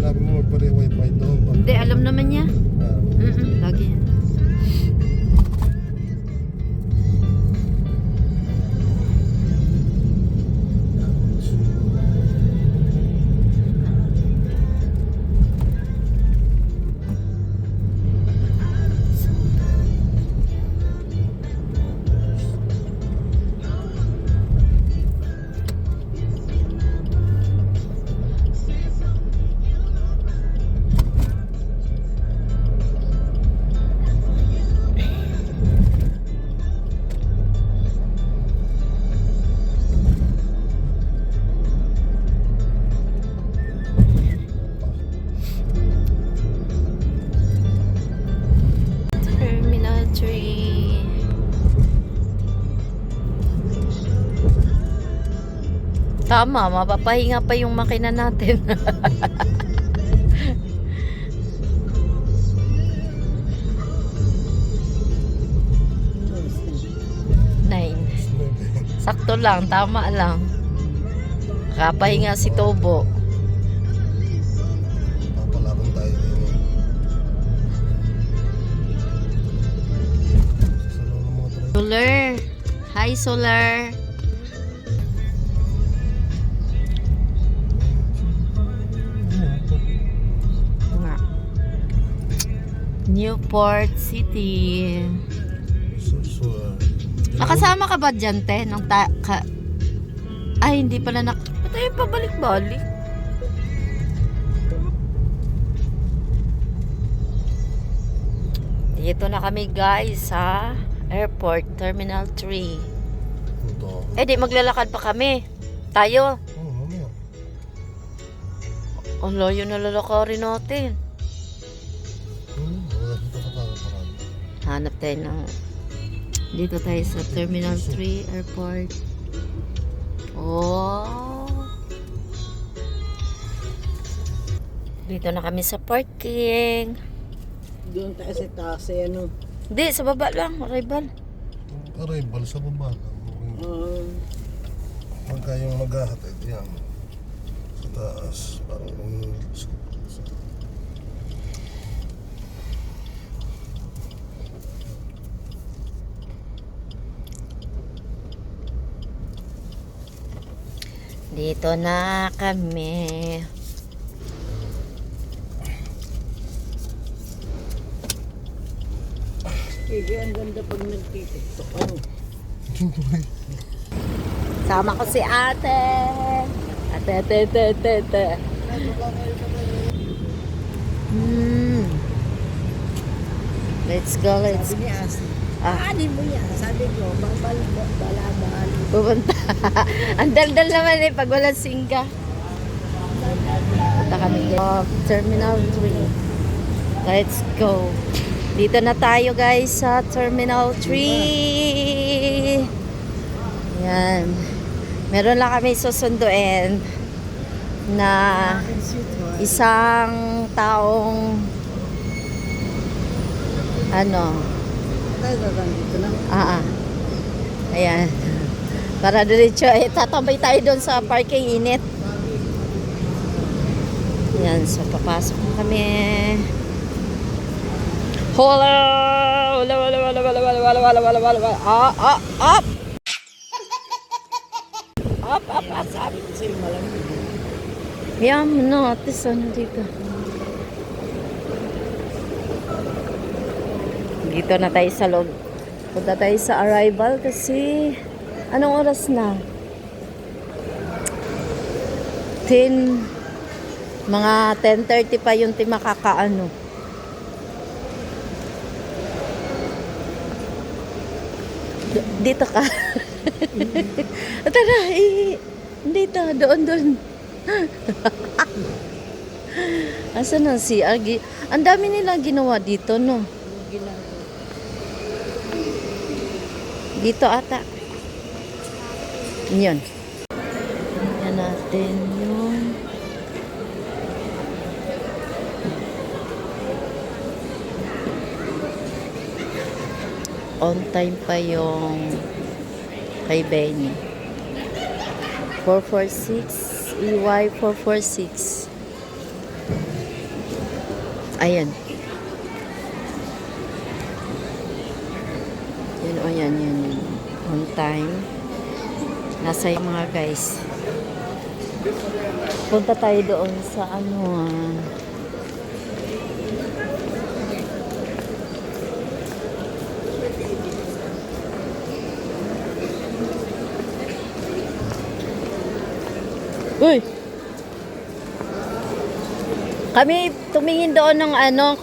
sinabi mo magpare-wifi doon. Hindi, alam naman niya. Lagi yan. Terminal 3. Tama, mapapahinga pa yung makina natin. Nine. Sakto lang, tama lang. Kapahinga si Tobo. Papalaban tayo din. Solar. Hi, Solar. Nga. Newport City. Nakasama ka ba dyan, te? Ay, hindi pala ba't tayo pabalik-balik? Dito na kami, guys, sa Airport Terminal 3. Ito. Eh, di maglalakad pa kami. Tayo. Oo, mamaya. Ang layo na lalakarin natin. Wala dito ka tayo parang. Hanap tayo ng... Dito tayo sa Terminal 3 Airport. Oh. Dito na kami sa parking. Doon tayo sa taas, ano? Hindi, sa baba lang. Arrival. Arrival sa baba lang. Pagka yung maghahatid yan. Sa taas. Parang Dito na kami. Sige, ang ganda pag nagtitiktok. Ano? Sama ko si ate. Ate. Let's go, let's Sabi ni Asi. Ah. Ano mo yan? Sabi ko, balabal. pupunta. Ang daldal naman eh pag walang singga. Punta kami dito. Terminal 3. Let's go. Dito na tayo, guys, sa Terminal 3. Yan. Meron lang kami susunduin na isang taong Tayo dito na. Ayan. Para diretso, tatambay tayo doon sa parking, init. Ayan, so papasok na kami. Hola! Up! Sabi ko sa'yo, malamig. Yan mo na, ate, saan dito? Dito na tayo sa loob. Punta tayo sa arrival kasi anong oras na? 10, mga 10:30 pa yung makakaano. Dito ka. Tara, dito, doon. Asan ang CR? Ang dami nila ginawa dito, no? Dito ata. Yun. Yan natin yung on time pa yung kay Benny. 446 EY 446. Ayan. Yan o, yan. On time. Nasa yung mga guys. Punta tayo doon sa ano Uy! Kami tumingin doon ng ano,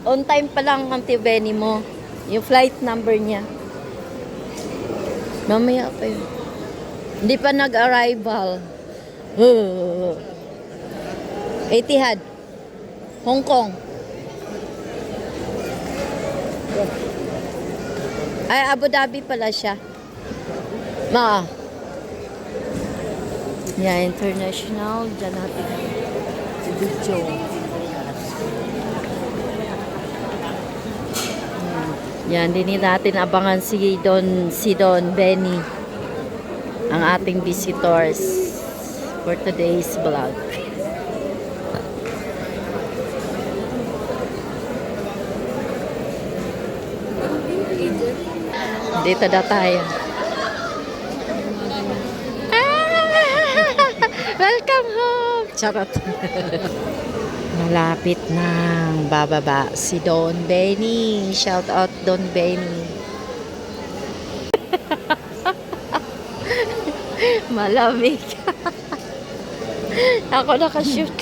on time pa lang ang Benny mo. Yung flight number niya. Mamaya pa yun. Hindi pa nag-arrival. Etihad. Hong Kong. Ay, Abu Dhabi pala siya. Yeah, international. Diyan natin video. Yan, din natin abangan si Don Benny, ang ating visitors for today's vlog. Dito na tayo. Welcome home! Charot. Malapit nang bababa si Don Benny. Shout out Don Benny. Malamig. Ako nakashoot.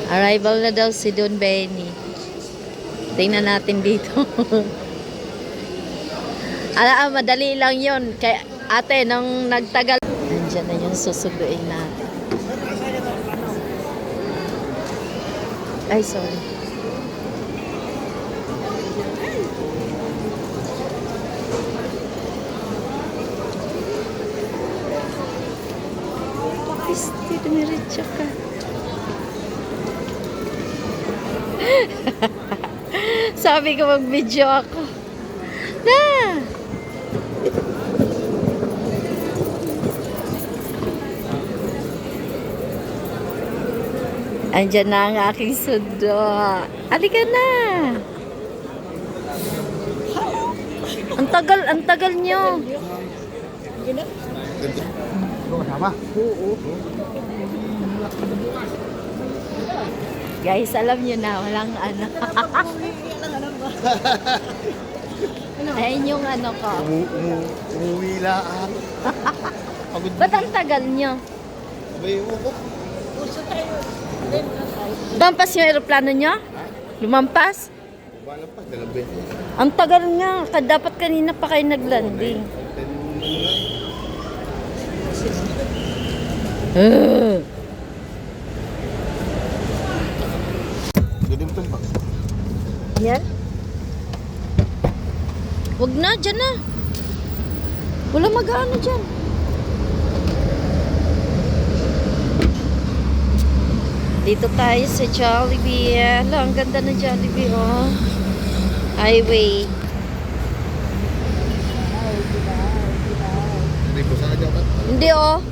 Arrival na daw si Don Benny. Tingnan natin dito. Madali lang yun. Kaya ate, nung nagtagal, nandiyan na yung susuguin natin. Ay, sorry. Pisti, dumiretso ka. Sabi ko mag-video ako. Na! Andiyan na ang aking sundo. Halika na! Ang tagal nyo. Guys, alam nyo na, walang ano. Ayun yung ano ko. Umuwi lang. Ba't ang tagal nyo? Abay, ko. Lumampas yung aeroplano nyo? Lumampas? Wala pa, dalawin. Ang tagal nga. Dapat kanina pa kayo naglanding. Ganun pa. Yan? Huwag na, dyan na. Wala mag-ano dyan. Dito tayo sa Jollibee. Hala, ang ganda ng Jollibee, oh. Highway. Hindi po sana dyan. Hindi, oh.